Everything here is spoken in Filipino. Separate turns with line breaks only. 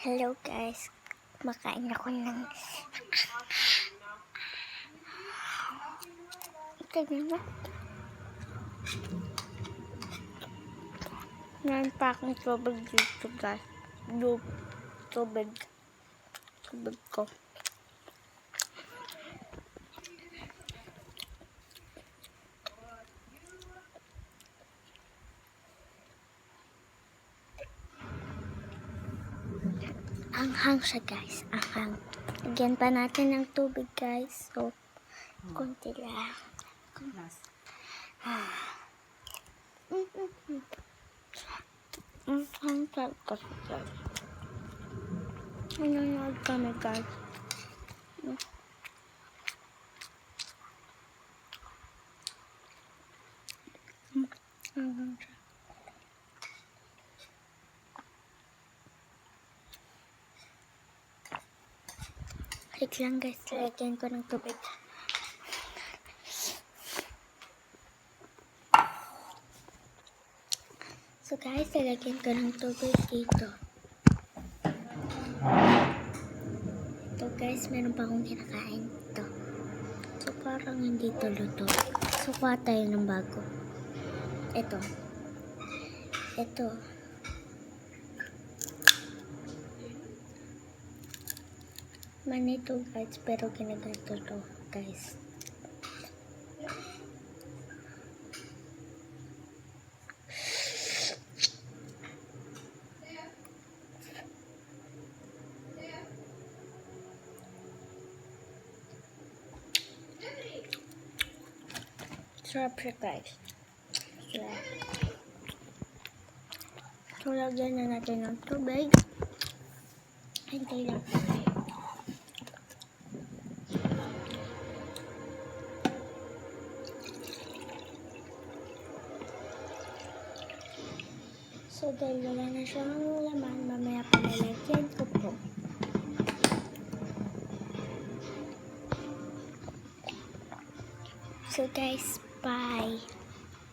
Hello guys, makain ako ng tignan mo. Ngayon pa akong tubig dito guys. Tubig ko. Anghang siya guys, anghang. Lagyan pa natin ng tubig guys. So, konti lang. Ang sarap kasi guys. Nanonood kami guys. Anghang siya. Wait lang guys, lagyan ko ng tubig. So guys, lagyan ko ng tubig dito. Ito guys, meron pa akong kinakain ito. So parang hindi ito luto. So kuha tayo ng bago. Ito. Manito guys, pero ginaganto to guys. Sarap siya guys. So lagyan na natin ng tubig. Hintay lang tayo. So, dahil wala na siyang laman, mamaya palalagyan ko po. So, guys, bye!